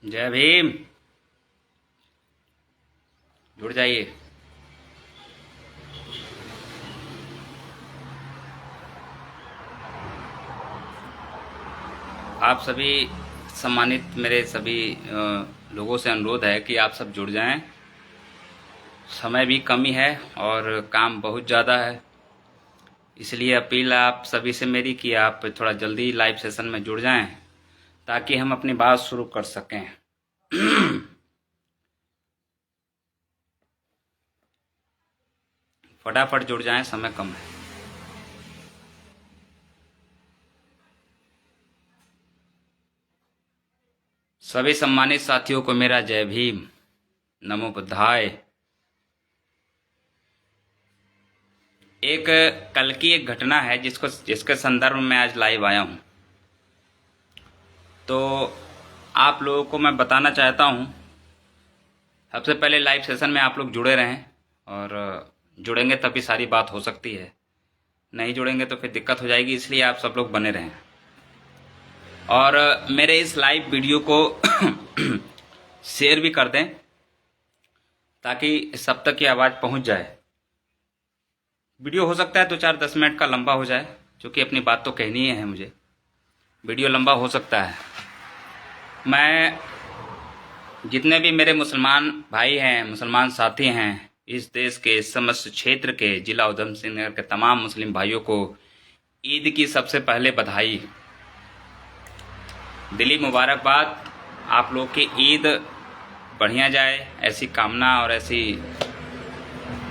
जय भीम। जुड़ जाइए। आप सभी सम्मानित मेरे सभी लोगों से अनुरोध है कि आप सब जुड़ जाएं। समय भी कम ही है और काम बहुत ज़्यादा है, इसलिए अपील आप सभी से मेरी कि आप थोड़ा जल्दी लाइव सेशन में जुड़ जाएं ताकि हम अपनी बात शुरू कर सकें। फटाफट जुड़ जाएं, समय कम है। सभी सम्मानित साथियों को मेरा जय भीम, नमो बुद्धाय। एक कल की एक घटना है जिसके संदर्भ में आज लाइव आया हूं। तो आप लोगों को मैं बताना चाहता हूं, सबसे पहले लाइव सेशन में आप लोग जुड़े रहें और जुड़ेंगे तभी सारी बात हो सकती है, नहीं जुड़ेंगे तो फिर दिक्कत हो जाएगी, इसलिए आप सब लोग बने रहें और मेरे इस लाइव वीडियो को शेयर भी कर दें ताकि सब तक की आवाज़ पहुंच जाए। वीडियो हो सकता है 2-4-10 मिनट का लंबा हो जाए, क्योंकि अपनी बात तो कहनी है मुझे। वीडियो लंबा हो सकता है। मैं जितने भी मेरे मुसलमान भाई हैं, मुसलमान साथी हैं, इस देश के समस्त क्षेत्र के जिला उधम सिंह नगर के तमाम मुस्लिम भाइयों को ईद की सबसे पहले बधाई, दिली मुबारकबाद। आप लोग की ईद बढ़िया जाए, ऐसी कामना और ऐसी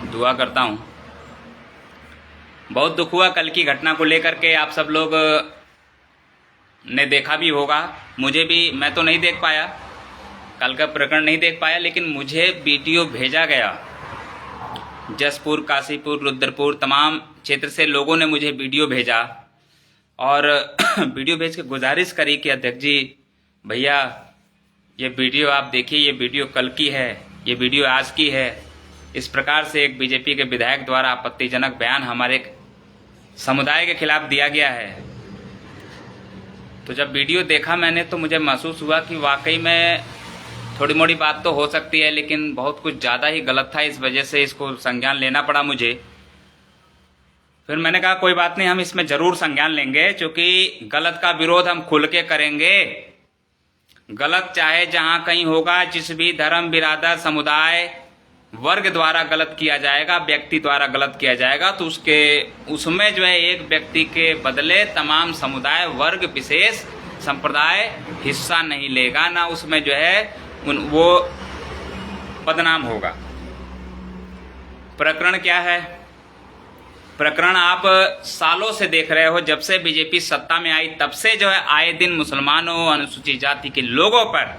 दुआ करता हूँ। बहुत दुख हुआ कल की घटना को लेकर के। आप सब लोग ने देखा भी होगा, मुझे भी, मैं तो नहीं देख पाया, कल का प्रकरण नहीं देख पाया, लेकिन मुझे वीडियो भेजा गया। जसपुर, काशीपुर, रुद्रपुर तमाम क्षेत्र से लोगों ने मुझे वीडियो भेजा और वीडियो भेज के गुजारिश करी कि अध्यक्ष जी, भैया ये वीडियो आप देखिए, ये वीडियो कल की है, ये वीडियो आज की है। इस प्रकार से एक बीजेपी के विधायक द्वारा आपत्तिजनक बयान हमारे समुदाय के खिलाफ दिया गया है। तो जब वीडियो देखा मैंने तो मुझे महसूस हुआ कि वाकई में थोड़ी मोड़ी बात तो हो सकती है, लेकिन बहुत कुछ ज़्यादा ही गलत था। इस वजह से इसको संज्ञान लेना पड़ा मुझे। फिर मैंने कहा कोई बात नहीं, हम इसमें ज़रूर संज्ञान लेंगे, क्योंकि गलत का विरोध हम खुल के करेंगे। गलत चाहे जहाँ कहीं होगा, जिस भी धर्म, बिरादर, समुदाय, वर्ग द्वारा गलत किया जाएगा, व्यक्ति द्वारा गलत किया जाएगा, तो उसमें जो है एक व्यक्ति के बदले तमाम समुदाय, वर्ग, विशेष संप्रदाय हिस्सा नहीं लेगा, ना उसमें जो है वो बदनाम होगा। प्रकरण क्या है? प्रकरण आप सालों से देख रहे हो, जब से बीजेपी सत्ता में आई तब से जो है आए दिन मुसलमानों, अनुसूचित जाति के लोगों पर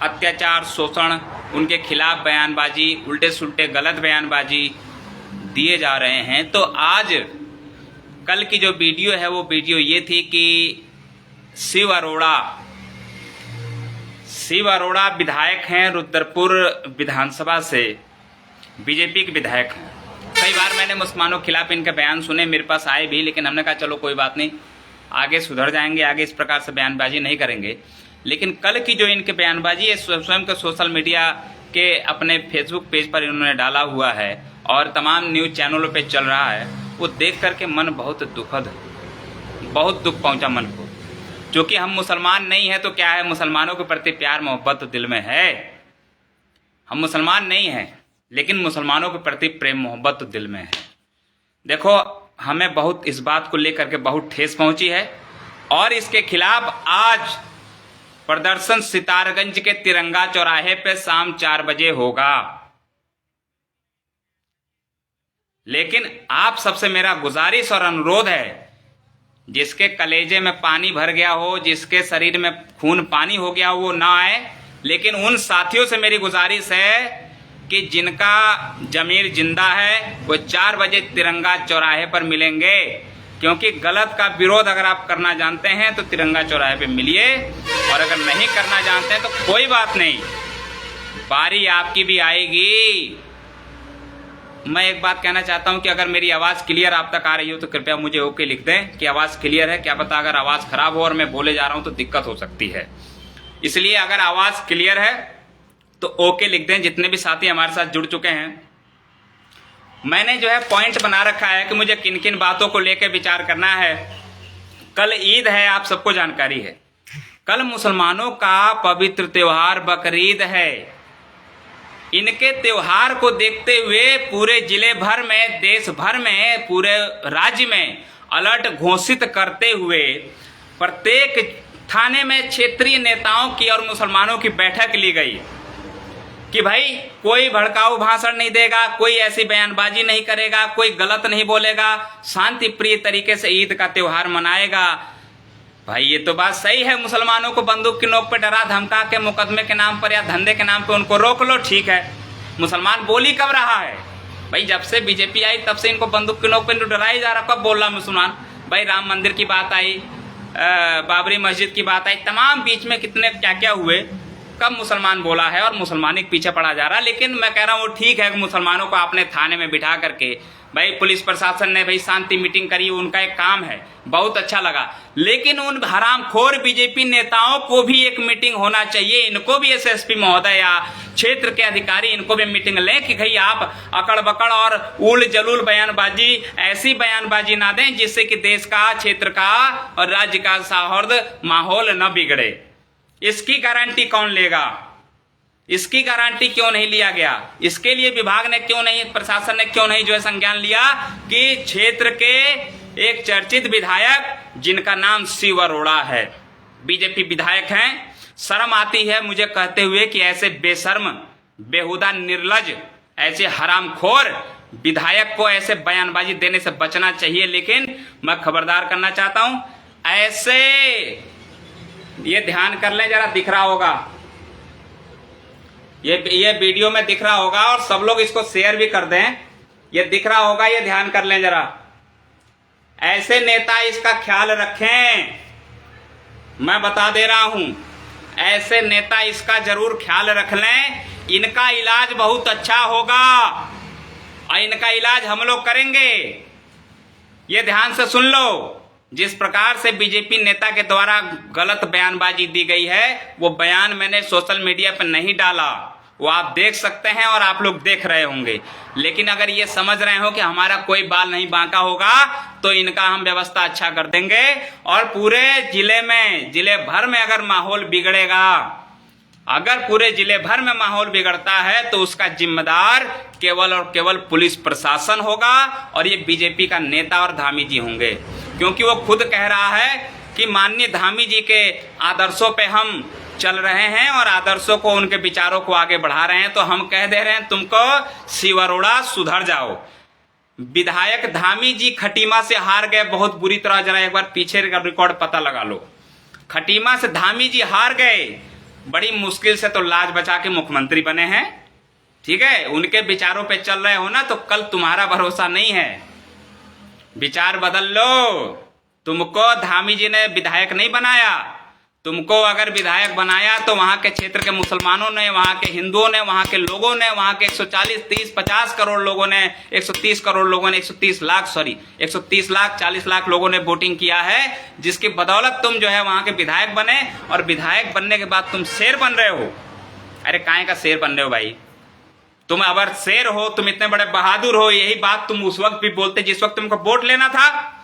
अत्याचार, शोषण, उनके खिलाफ बयानबाजी, उल्टे सुल्टे गलत बयानबाजी दिए जा रहे हैं। तो आज कल की जो वीडियो है वो वीडियो ये थी कि शिव अरोड़ा विधायक हैं, रुद्रपुर विधानसभा से बीजेपी के विधायक हैं। कई बार मैंने मुसलमानों के खिलाफ इनके बयान सुने, मेरे पास आए भी, लेकिन हमने कहा चलो कोई बात नहीं, आगे सुधर जाएंगे, आगे इस प्रकार से बयानबाजी नहीं करेंगे। लेकिन कल की जो इनके बयानबाजी है, स्वयं के सोशल मीडिया के अपने फेसबुक पेज पर इन्होंने डाला हुआ है और तमाम न्यूज़ चैनलों पे चल रहा है, वो देख करके मन बहुत दुखद, बहुत दुख पहुंचा मन को। क्योंकि हम मुसलमान नहीं हैं तो क्या है, मुसलमानों के प्रति प्यार मोहब्बत तो दिल में है। हम मुसलमान नहीं हैं, लेकिन मुसलमानों के प्रति प्रेम मोहब्बत तो दिल में है। देखो, हमें बहुत इस बात को लेकर के बहुत ठेस पहुंची है और इसके खिलाफ आज प्रदर्शन सितारगंज के तिरंगा चौराहे पे शाम 4 बजे होगा। लेकिन आप सबसे मेरा गुजारिश और अनुरोध है, जिसके कलेजे में पानी भर गया हो, जिसके शरीर में खून पानी हो गया हो, वो ना आए। लेकिन उन साथियों से मेरी गुजारिश है कि जिनका जमीर जिंदा है वो 4 बजे तिरंगा चौराहे पर मिलेंगे। क्योंकि गलत का विरोध अगर आप करना जानते हैं तो तिरंगा चौराहे पे मिलिए, और अगर नहीं करना जानते हैं तो कोई बात नहीं, बारी आपकी भी आएगी। मैं एक बात कहना चाहता हूं कि अगर मेरी आवाज़ क्लियर आप तक आ रही हो तो कृपया मुझे ओके लिख दें कि आवाज़ क्लियर है। क्या पता अगर आवाज़ खराब हो और मैं बोले जा रहा हूं तो दिक्कत हो सकती है। इसलिए अगर आवाज क्लियर है तो ओके लिख दें, जितने भी साथी हमारे साथ जुड़ चुके हैं। मैंने जो है पॉइंट बना रखा है कि मुझे किन किन बातों को लेकर विचार करना है। कल ईद है, आप सबको जानकारी है। कल मुसलमानों का पवित्र त्योहार बकरीद है। इनके त्योहार को देखते हुए पूरे जिले भर में, देश भर में, पूरे राज्य में अलर्ट घोषित करते हुए प्रत्येक थाने में क्षेत्रीय नेताओं की और मुसलमानों की बैठक ली गई कि भाई कोई भड़काऊ भाषण नहीं देगा, कोई ऐसी बयानबाजी नहीं करेगा, कोई गलत नहीं बोलेगा, शांति प्रिय तरीके से ईद का त्योहार मनाएगा। भाई ये तो बात सही है, मुसलमानों को बंदूक की नोक पे डरा धमका के मुकदमे के नाम पर या धंधे के नाम पे उनको रोक लो, ठीक है। मुसलमान बोल ही कब रहा है भाई? जब से बीजेपी आई तब से इनको बंदूक की नोक पे डराया जा रहा। कब बोल रहा मुसलमान? भाई राम मंदिर की बात आई, बाबरी मस्जिद की बात आई, तमाम बीच में कितने क्या क्या हुए, कब मुसलमान बोला है? और मुसलमान के पीछे पड़ा जा रहा। लेकिन मैं कह रहा हूँ ठीक है, मुसलमानों को आपने थाने में बिठा करके, भाई पुलिस प्रशासन ने भाई शांति मीटिंग करी, उनका एक काम है, बहुत अच्छा लगा। लेकिन उन हरामखोर बीजेपी नेताओं को भी एक मीटिंग होना चाहिए। इनको भी एसएसपी महोदय या क्षेत्र के अधिकारी इनको भी मीटिंग लें कि भाई आप अकड़ बकड़ और उल जलूल बयानबाजी, ऐसी बयानबाजी ना दें जिससे कि देश का, क्षेत्र का और राज्य का सौहार्द माहौल न बिगड़े। इसकी गारंटी कौन लेगा? इसकी गारंटी क्यों नहीं लिया गया? इसके लिए विभाग ने क्यों नहीं, प्रशासन ने क्यों नहीं जो है संज्ञान लिया कि क्षेत्र के एक चर्चित विधायक जिनका नाम शिव अरोड़ा है, बीजेपी विधायक हैं। शर्म आती है मुझे कहते हुए कि ऐसे बेशर्म, बेहुदा, निर्लज, ऐसे हरामखोर विधायक को ऐसे बयानबाजी देने से बचना चाहिए। लेकिन मैं खबरदार करना चाहता हूं, ऐसे ये ध्यान कर लें जरा, दिख रहा होगा ये वीडियो में दिख रहा होगा और सब लोग इसको शेयर भी कर दें, ये दिख रहा होगा, ये ध्यान कर लें जरा। ऐसे नेता इसका ख्याल रखें, मैं बता दे रहा हूं, ऐसे नेता इसका जरूर ख्याल रख लें। इनका इलाज बहुत अच्छा होगा और इनका इलाज हम लोग करेंगे। ये ध्यान से सुन लो। जिस प्रकार से बीजेपी नेता के द्वारा गलत बयानबाजी दी गई है, वो बयान मैंने सोशल मीडिया पर नहीं डाला, वो आप देख सकते हैं और आप लोग देख रहे होंगे। लेकिन अगर ये समझ रहे हो कि हमारा कोई बाल नहीं बांका होगा तो इनका हम व्यवस्था अच्छा कर देंगे। और पूरे जिले में, जिले भर में अगर माहौल बिगड़ेगा, अगर पूरे जिले भर में माहौल बिगड़ता है तो उसका जिम्मेदार केवल और केवल पुलिस प्रशासन होगा और ये बीजेपी का नेता और धामी जी होंगे। क्योंकि वो खुद कह रहा है कि माननीय धामी जी के आदर्शों पे हम चल रहे हैं और आदर्शों को, उनके विचारों को आगे बढ़ा रहे हैं। तो हम कह दे रहे हैं तुमको शिव अरोड़ा सुधर जाओ। विधायक धामी जी खटीमा से हार गए बहुत बुरी तरह, जरा एक बार पीछे का रिकॉर्ड पता लगा लो। खटीमा से धामी जी हार गए, बड़ी मुश्किल से तो लाज बचा के मुख्यमंत्री बने हैं, ठीक है। उनके विचारों पे चल रहे हो ना, तो कल तुम्हारा भरोसा नहीं है, विचार बदल लो। तुमको धामी जी ने विधायक नहीं बनाया, तुमको अगर विधायक बनाया तो वहां के क्षेत्र के मुसलमानों ने, वहां के हिंदुओं ने, वहां के लोगों ने, वहां के 140, 30, 50 करोड़ लोगों ने, 130 करोड़ लोगों ने, 130 लाख 40 लाख लोगों ने वोटिंग किया है, जिसकी बदौलत तुम जो है वहां के विधायक बने। और विधायक बनने के बाद तुम शेर बन रहे हो। अरे काहे का शेर बन रहे हो भाई? तुम अगर शेर हो, तुम इतने बड़े बहादुर हो, यही बात तुम उस वक्त भी बोलते जिस वक्त तुमको वोट लेना था।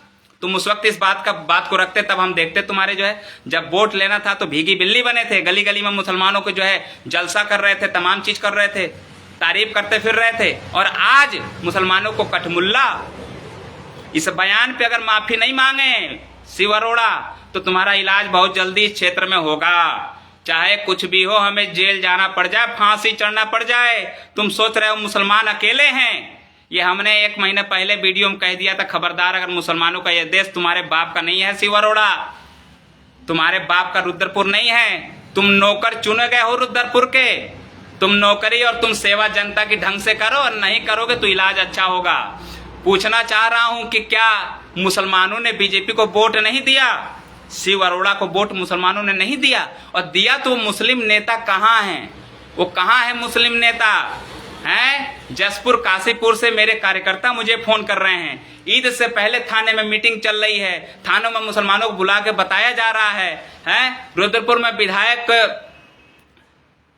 तुम उस वक्त इस बात को रखते, तब हम देखते तुम्हारे जो है, जब वोट लेना था तो भीगी बिल्ली बने थे, गली गली में मुसलमानों को जो है जलसा कर रहे थे, तमाम चीज कर रहे थे, तारीफ करते फिर रहे थे। और आज मुसलमानों को कठमुल्ला। इस बयान पे अगर माफी नहीं मांगे शिव अरोड़ा तो तुम्हारा इलाज बहुत जल्दी इस क्षेत्र में होगा। चाहे कुछ भी हो, हमें जेल जाना पड़ जाए, फांसी चढ़ना पड़ जाए। तुम सोच रहे हो मुसलमान अकेले हैं। ये हमने 1 महीने पहले वीडियो में कह दिया था, खबरदार अगर मुसलमानों का यह देश तुम्हारे बाप का नहीं है शिव अरोड़ा, तुम्हारे बाप का रुद्रपुर नहीं है। तुम नौकर चुने गए हो रुद्रपुर के, तुम नौकरी और तुम सेवा जनता की ढंग से करो, और नहीं करोगे तो इलाज अच्छा होगा। पूछना चाह रहा हूं कि क्या मुसलमानों ने बीजेपी को वोट नहीं दिया? शिव अरोड़ा को वोट मुसलमानों ने नहीं दिया, और दिया तो मुस्लिम नेता कहाँ हैं? वो कहाँ है मुस्लिम नेता हैं? जसपुर काशीपुर से मेरे कार्यकर्ता मुझे फोन कर रहे हैं, ईद से पहले थाने में मीटिंग चल रही है, थानों में मुसलमानों को बुला के बताया जा रहा है। रुद्रपुर में विधायक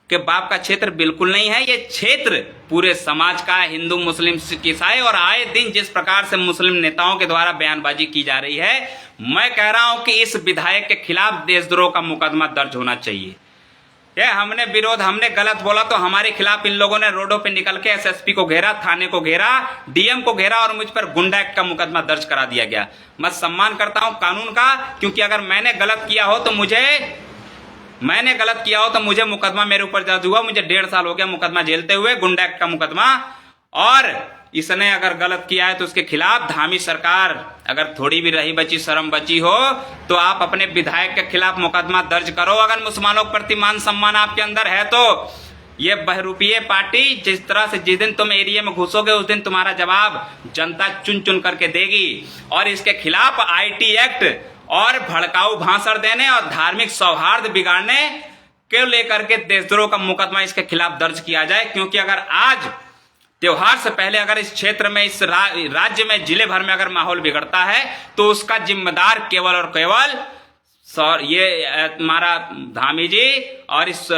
के बाप का क्षेत्र बिल्कुल नहीं है। ये क्षेत्र पूरे समाज का, हिंदू मुस्लिम सिख ईसाई, और आए दिन जिस प्रकार से मुस्लिम नेताओं के द्वारा बयानबाजी की जा रही है, मैं कह रहा हूं कि इस विधायक के खिलाफ देशद्रोह का मुकदमा दर्ज होना चाहिए। ये हमने विरोध, हमने गलत बोला तो हमारे खिलाफ इन लोगों ने रोडों पे निकल के एसएसपी को घेरा, थाने को घेरा, डीएम को घेरा और मुझ पर गुंडा एक्ट का मुकदमा दर्ज करा दिया गया। मैं सम्मान करता हूं कानून का, क्योंकि अगर मैंने गलत किया हो तो मुझे मुकदमा मेरे ऊपर दर्ज हुआ। मुझे 1.5 साल हो गया मुकदमा झेलते हुए, गुंडा एक्ट का मुकदमा। और इसने अगर गलत किया है तो उसके खिलाफ धामी सरकार, अगर थोड़ी भी रही बची शर्म बची हो तो आप अपने विधायक के खिलाफ मुकदमा दर्ज करो। अगर मुसलमानों के प्रति मान सम्मान आपके अंदर है तो ये बहरूपीय पार्टी जिस तरह से जिस दिन तुम एरिया में घुसोगे उस दिन तुम्हारा जवाब जनता चुन चुन करके देगी। और इसके खिलाफ आईटी एक्ट और भड़काऊ भाषण देने और धार्मिक सौहार्द बिगाड़ने के लेकर के देशद्रोह का मुकदमा इसके खिलाफ दर्ज किया जाए। क्योंकि अगर आज त्योहार से पहले अगर इस क्षेत्र में, इस राज्य में, जिले भर में अगर माहौल बिगड़ता है तो उसका जिम्मेदार केवल और केवल ये हमारा धामी जी और इस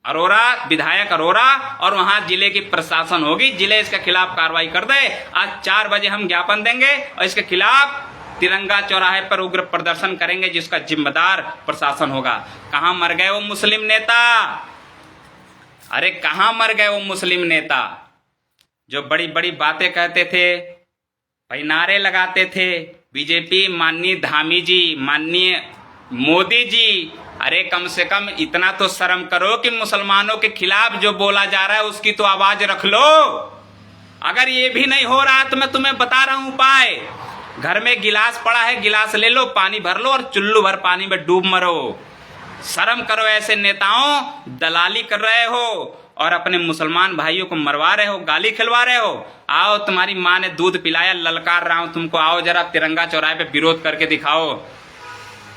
अरोरा, विधायक अरोरा, और वहां जिले की प्रशासन होगी। जिले इसके खिलाफ कार्रवाई कर दे। आज 4 बजे हम ज्ञापन देंगे और इसके खिलाफ तिरंगा चौराहे पर उग्र प्रदर्शन करेंगे, जिसका जिम्मेदार प्रशासन होगा। कहां मर गए वो मुस्लिम नेता? अरे कहां मर गए वो मुस्लिम नेता जो बड़ी बड़ी बातें कहते थे, भाई नारे लगाते थे, बीजेपी, माननीय धामी जी, माननीय मोदी जी। अरे कम से कम इतना तो शर्म करो कि मुसलमानों के खिलाफ जो बोला जा रहा है उसकी तो आवाज रख लो। अगर ये भी नहीं हो रहा तो मैं तुम्हें बता रहा हूं उपाय। घर में गिलास पड़ा है, गिलास ले लो, पानी भर लो और चुल्लू भर पानी में डूब मरो। शर्म करो, ऐसे नेताओं, दलाली कर रहे हो और अपने मुसलमान भाइयों को मरवा रहे हो, गाली खिलवा रहे हो। आओ, तुम्हारी माँ ने दूध पिलाया, ललकार रहा हूं तुमको, आओ जरा तिरंगा चौराहे पे विरोध करके दिखाओ।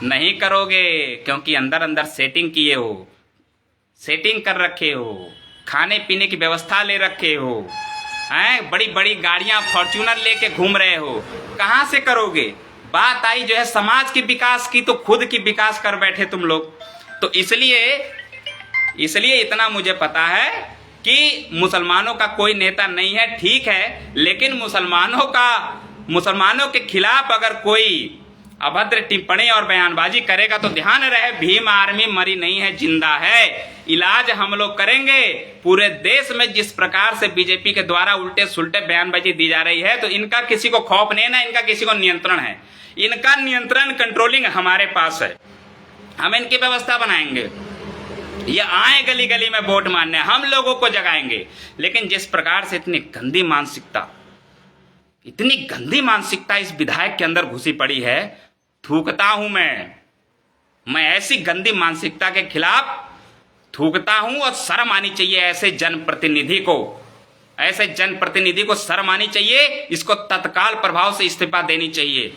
नहीं करोगे क्योंकि अंदर अंदर सेटिंग किए हो, सेटिंग कर रखे हो, खाने पीने की व्यवस्था ले रखे हो, हैं, बड़ी बड़ी गाड़ियां फॉर्च्यूनर लेके घूम रहे हो। कहां से करोगे? बात आई जो है समाज की विकास की तो खुद की विकास कर बैठे तुम लोग। तो इसलिए इतना मुझे पता है कि मुसलमानों का कोई नेता नहीं है, ठीक है, लेकिन मुसलमानों के खिलाफ अगर कोई अभद्र टिप्पणी और बयानबाजी करेगा तो ध्यान रहे, भीम आर्मी मरी नहीं है, जिंदा है। इलाज हम लोग करेंगे। पूरे देश में जिस प्रकार से बीजेपी के द्वारा उल्टे सुल्टे बयानबाजी दी जा रही है तो इनका किसी को खौफ नहीं ना, इनका किसी को नियंत्रण है। इनका नियंत्रण, कंट्रोलिंग हमारे पास है। हम इनकी व्यवस्था बनाएंगे। ये आए गली गली में वोट मारने, हम लोगों को जगाएंगे। लेकिन जिस प्रकार से इतनी गंदी मानसिकता इस विधायक के अंदर घुसी पड़ी है, थूकता हूं मैं ऐसी गंदी मानसिकता के खिलाफ थूकता हूं। और शर्म आनी चाहिए ऐसे जनप्रतिनिधि को शर्म आनी चाहिए। इसको तत्काल प्रभाव से इस्तीफा देनी चाहिए।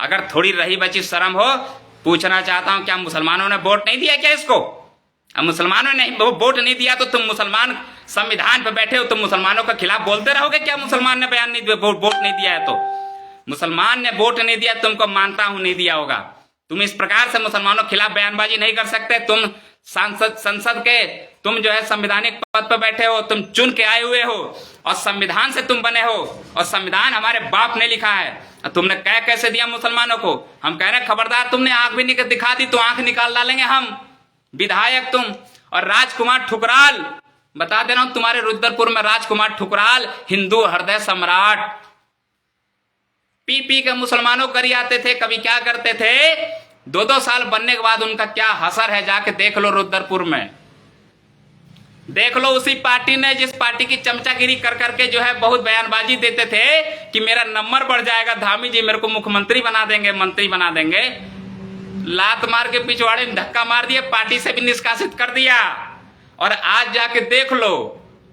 अगर थोड़ी रही बची शर्म हो, पूछना चाहता हूं क्या मुसलमानों ने वोट नहीं दिया क्या इसको? अब मुसलमानों ने वोट नहीं दिया तो तुम मुसलमान संविधान पे बैठे हो, तुम मुसलमानों के खिलाफ बोलते रहोगे क्या? मुसलमान ने बयान नहीं दिया, वोट नहीं दिया है तो मुसलमान ने वोट नहीं दिया, तुमको मानता हूं नहीं दिया होगा। तुम इस प्रकार से मुसलमानों के खिलाफ बयानबाजी नहीं कर सकते। तुम संसद के, तुम जो है संवैधानिक पद पर बैठे हो, तुम चुन के आए हुए हो और संविधान से तुम बने हो और संविधान हमारे बाप ने लिखा है। तुमने कैसे दिया मुसलमानों को? हम कह रहे हैं खबरदार, तुमने आंख भी दिखा दी तो आंख निकाल डालेंगे हम, विधायक तुम। और राजकुमार ठुकराल, बता दे रहा हूं, तुम्हारे रुद्रपुर में राजकुमार ठुकराल, हिंदू हृदय सम्राट, पी के मुसलमानों करी आते थे। कभी क्या करते थे, 2-2 साल बनने के बाद उनका क्या हसर है, जाके देख लो रुद्रपुर में, देख लो। उसी पार्टी ने, जिस पार्टी की चमचागिरी कर करके जो है बहुत बयानबाजी देते थे कि मेरा नंबर बढ़ जाएगा, धामी जी मेरे को मुख्यमंत्री बना देंगे, मंत्री बना देंगे, लात मार के पिछवाड़े में धक्का मार दिया, पार्टी से भी निष्कासित कर दिया। और आज जाके देख लो,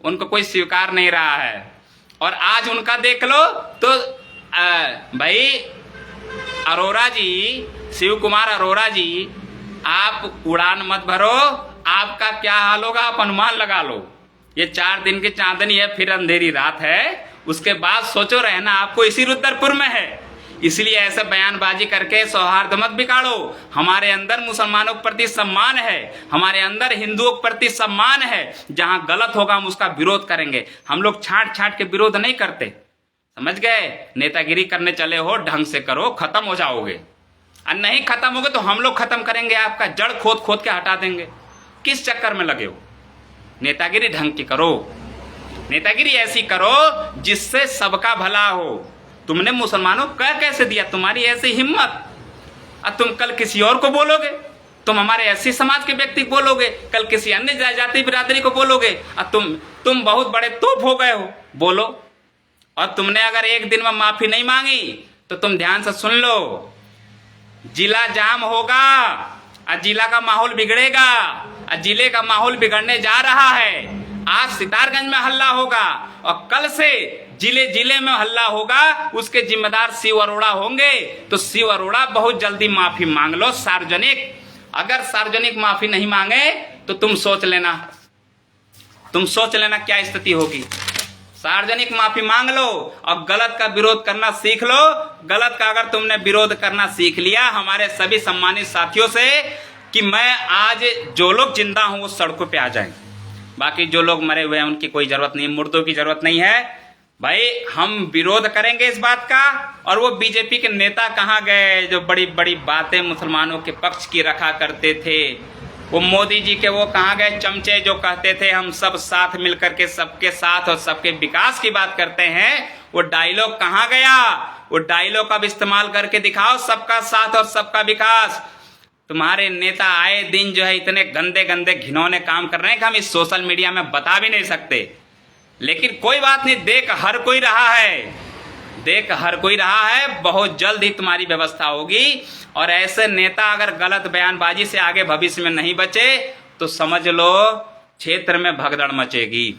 उनको कोई स्वीकार नहीं रहा है। और आज उनका देख लो तो भाई अरोरा जी, शिव कुमार अरोरा जी, आप उड़ान मत भरो, आपका क्या हाल होगा आप अनुमान लगा लो। ये 4 दिन की चांदनी है, फिर अंधेरी रात है, उसके बाद सोचो रहना आपको इसी रुद्रपुर में है, इसलिए ऐसे बयानबाजी करके सौहार्द मत बिगाड़ो। हमारे अंदर मुसलमानों के प्रति सम्मान है, हमारे अंदर हिंदुओं के प्रति सम्मान है। जहां गलत होगा हम उसका विरोध करेंगे। हम लोग छांट छांट के विरोध नहीं करते, समझ गए। नेतागिरी करने चले हो, ढंग से करो, खत्म हो जाओगे। और नहीं खत्म होगे तो हम लोग खत्म करेंगे, आपका जड़ खोद खोद के हटा देंगे। किस चक्कर में लगे हो? नेतागिरी ढंग की करो, नेतागिरी ऐसी करो जिससे सबका भला हो। तुमने मुसलमानों को कह कैसे दिया? तुम्हारी ऐसी हिम्मत, और तुम कल किसी और को बोलोगे, तुम हमारे ऐसी समाज के व्यक्ति को बोलोगे, कल किसी अन्य जाति बिरादरी को बोलोगे, और तुम बहुत बड़े तोप हो गए हो, बोलो। और तुमने अगर एक दिन में माफी नहीं मांगी तो तुम ध्यान से सुन लो, जिला जाम होगा और जिला का माहौल बिगड़ेगा, और जिले का माहौल बिगड़ने जा रहा है। आज सितारगंज में हल्ला होगा और कल से जिले जिले में हल्ला होगा, उसके जिम्मेदार शिव अरोड़ा होंगे। तो शिव अरोड़ा बहुत जल्दी माफी मांग लो सार्वजनिक। अगर सार्वजनिक माफी नहीं मांगे तो तुम सोच लेना क्या स्थिति होगी। सार्वजनिक माफी मांग लो और गलत का विरोध करना सीख लो। गलत का अगर तुमने विरोध करना सीख लिया हमारे सभी सम्मानित साथियों से, कि मैं आज जो लोग जिंदा हूं वो सड़कों पे आ जाएं, बाकी जो लोग मरे हुए हैं उनकी कोई जरूरत नहीं, मुर्दों की जरूरत नहीं है। भाई हम विरोध करेंगे इस बात का। और वो बीजेपी के नेता कहाँ गए जो बड़ी बड़ी बातें मुसलमानों के पक्ष की रखा करते थे? वो मोदी जी के वो कहाँ गए चमचे जो कहते थे हम सब साथ मिलकर के सबके साथ और सबके विकास की बात करते हैं? वो डायलॉग कहाँ गया? वो डायलॉग अब इस्तेमाल करके दिखाओ, सबका साथ और सबका विकास। तुम्हारे नेता आए दिन जो है इतने गंदे गंदे घिनौने काम कर रहे हैं कि हम इस सोशल मीडिया में बता भी नहीं सकते। लेकिन कोई बात नहीं, देख हर कोई रहा है, बहुत जल्द ही तुम्हारी व्यवस्था होगी। और ऐसे नेता अगर गलत बयानबाजी से आगे भविष्य में नहीं बचे तो समझ लो क्षेत्र में भगदड़ मचेगी,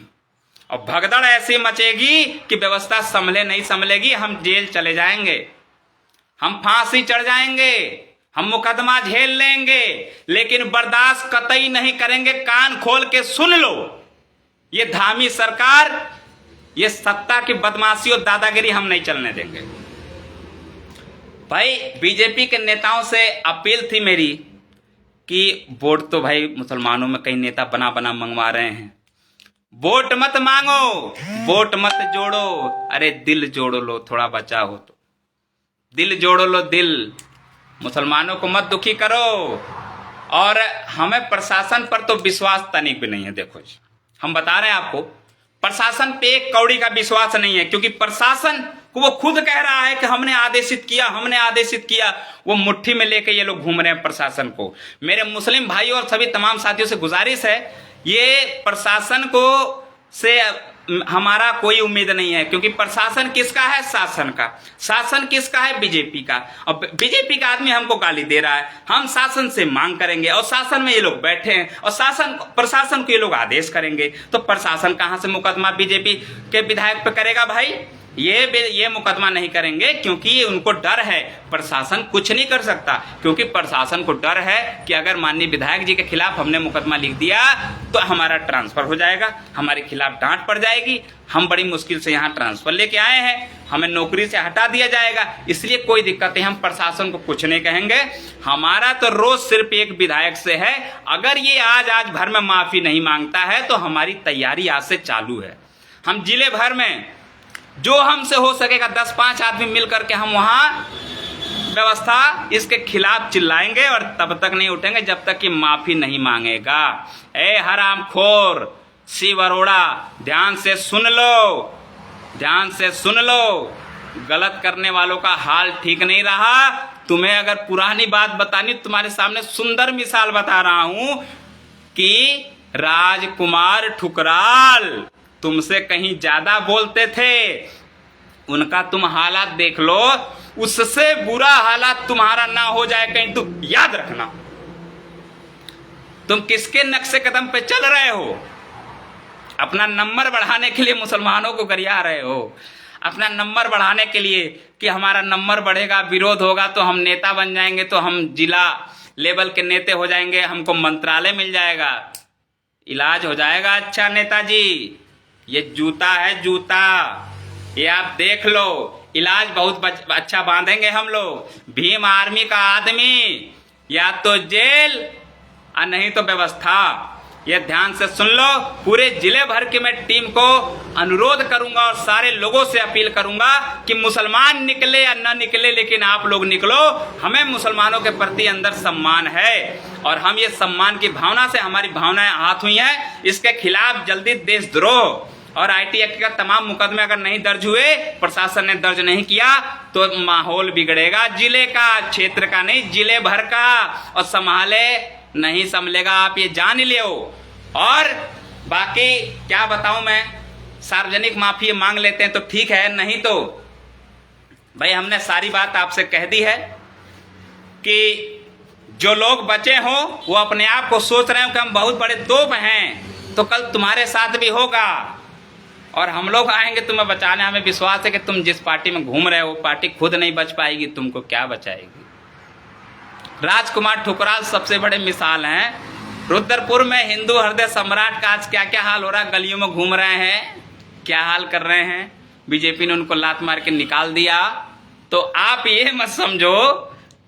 और भगदड़ ऐसी मचेगी कि व्यवस्था संभलेगी। हम जेल चले जाएंगे, हम फांसी चढ़ जाएंगे, हम मुकदमा झेल लेंगे, लेकिन बर्दाश्त कतई नहीं करेंगे। कान खोल के सुन लो, ये धामी सरकार, ये सत्ता की बदमाशी और दादागिरी हम नहीं चलने देंगे। भाई बीजेपी के नेताओं से अपील थी मेरी कि वोट तो भाई मुसलमानों में कई नेता बना बना मंगवा रहे हैं, वोट मत मांगो, वोट मत जोड़ो, अरे दिल जोड़ लो, थोड़ा बचा हो तो दिल जोड़ लो, दिल। मुसलमानों को मत दुखी करो। और हमें प्रशासन पर तो विश्वास तनिक भी नहीं है। देखो जी, हम बता रहे हैं आपको, प्रशासन पे एक कौड़ी का विश्वास नहीं है, क्योंकि प्रशासन को वो खुद कह रहा है कि हमने आदेशित किया। वो मुट्ठी में लेके ये लोग घूम रहे हैं प्रशासन को। मेरे मुस्लिम भाइयों और सभी तमाम साथियों से गुजारिश है, ये प्रशासन को से हमारा कोई उम्मीद नहीं है, क्योंकि प्रशासन किसका है? शासन का। शासन किसका है? बीजेपी का। और बीजेपी का आदमी हमको गाली दे रहा है, हम शासन से मांग करेंगे और शासन में ये लोग बैठे हैं और प्रशासन को ये लोग आदेश करेंगे। तो प्रशासन कहां से मुकदमा बीजेपी के विधायक पे करेगा? भाई ये मुकदमा नहीं करेंगे, क्योंकि उनको डर है। प्रशासन कुछ नहीं कर सकता, क्योंकि प्रशासन को डर है कि अगर माननीय विधायक जी के खिलाफ हमने मुकदमा लिख दिया तो हमारा ट्रांसफर हो जाएगा, हमारे खिलाफ डांट पड़ जाएगी, हम बड़ी मुश्किल से यहाँ ट्रांसफर लेके आए हैं, हमें नौकरी से हटा दिया जाएगा। इसलिए कोई दिक्कत नहीं, हम प्रशासन को कुछ नहीं कहेंगे। हमारा तो रोज सिर्फ एक विधायक से है। अगर ये आज भर में माफी नहीं मांगता है तो हमारी तैयारी आज से चालू है। हम जिले भर में जो हमसे हो सकेगा 10-5 आदमी मिल करके हम वहां व्यवस्था इसके खिलाफ चिल्लाएंगे, और तब तक नहीं उठेंगे जब तक कि माफी नहीं मांगेगा। ए हरामखोर शिव अरोड़ा, ध्यान से सुन लो, गलत करने वालों का हाल ठीक नहीं रहा। तुम्हें अगर पुरानी बात बतानी, तुम्हारे सामने सुंदर मिसाल बता रहा हूं कि राजकुमार ठुकराल तुमसे कहीं ज्यादा बोलते थे, उनका तुम हालात देख लो, उससे बुरा हालात तुम्हारा ना हो जाए कहीं। तुम याद रखना, तुम किसके नक्शे कदम पे चल रहे हो? अपना नंबर बढ़ाने के लिए मुसलमानों को गरिया रहे हो, अपना नंबर बढ़ाने के लिए कि हमारा नंबर बढ़ेगा, विरोध होगा तो हम नेता बन जाएंगे, तो हम जिला लेवल के नेता हो जाएंगे, हमको मंत्रालय मिल जाएगा, इलाज हो जाएगा। अच्छा नेताजी, ये जूता है, जूता, ये आप देख लो, इलाज बहुत अच्छा बांधेंगे हम लोग। भीम आर्मी का आदमी या तो जेल और नहीं तो व्यवस्था। ये ध्यान से सुन लो। पूरे जिले भर की मैं टीम को अनुरोध करूंगा और सारे लोगों से अपील करूंगा कि मुसलमान निकले या न निकले, लेकिन आप लोग निकलो। हमें मुसलमानों के प्रति अंदर सम्मान है और हम ये सम्मान की भावना से हमारी भावनाएं आहत हुई हैं। इसके खिलाफ जल्दी देशद्रोह और IT एक्ट का तमाम मुकदमे अगर नहीं दर्ज हुए, प्रशासन ने दर्ज नहीं किया, तो माहौल बिगड़ेगा जिले का, क्षेत्र का नहीं, जिले भर का, और संभाले नहीं संभलेगा। आप ये जान लियो। और बाकी क्या बताऊं मैं, सार्वजनिक माफी मांग लेते हैं तो ठीक है, नहीं तो भाई हमने सारी बात आपसे कह दी है कि जो लोग बचे हों वो अपने आप को सोच रहे हो कि हम बहुत बड़े तोप हैं, तो कल तुम्हारे साथ भी होगा और हम लोग आएंगे तुम्हें बचाने। हमें विश्वास है कि तुम जिस पार्टी में घूम रहे हो पार्टी खुद नहीं बच पाएगी, तुमको क्या बचाएगी। राजकुमार ठुकराल सबसे बड़े मिसाल हैं। रुद्रपुर में हिंदू हृदय सम्राट का आज क्या क्या हाल हो रहा है, गलियों में घूम रहे हैं, क्या हाल कर रहे हैं। बीजेपी ने उनको लात मार के निकाल दिया। तो आप ये मत समझो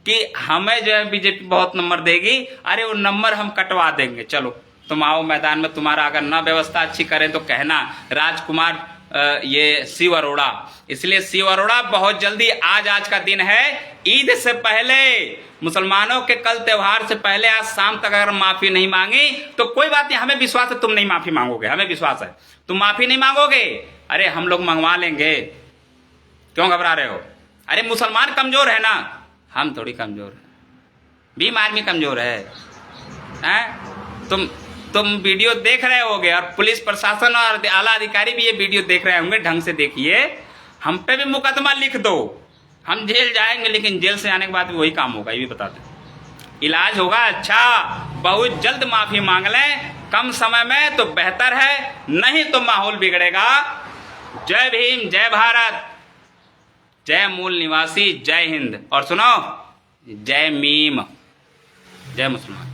कि हमें जो है बीजेपी बहुत नंबर देगी। अरे वो नंबर हम कटवा देंगे, चलो तुम आओ मैदान में। तुम्हारा अगर न व्यवस्था अच्छी करें तो कहना। राजकुमार ये शिव अरोड़ा, इसलिए शिव अरोड़ा बहुत जल्दी, आज का दिन है, ईद से पहले, मुसलमानों के कल त्योहार से पहले आज शाम तक अगर माफी नहीं मांगी तो कोई बात नहीं, हमें विश्वास है तुम नहीं माफी मांगोगे, हमें विश्वास है तुम माफी नहीं मांगोगे। अरे हम लोग मंगवा लेंगे, क्यों घबरा रहे हो। अरे मुसलमान कमजोर है ना, हम थोड़ी कमजोर है, भीम आर्मी कमजोर है। तुम वीडियो देख रहे होगे और पुलिस प्रशासन और आला अधिकारी भी ये वीडियो देख रहे होंगे, ढंग से देखिए। हम पे भी मुकदमा लिख दो, हम जेल जाएंगे, लेकिन जेल से आने के बाद भी वही काम होगा, ये भी बता दें। इलाज होगा अच्छा, बहुत जल्द माफी मांग लें, कम समय में तो बेहतर है, नहीं तो माहौल बिगड़ेगा। जय भीम, जय भारत, जय मूल निवासी, जय हिंद, और सुनो, जय मीम, जय मुसलमान।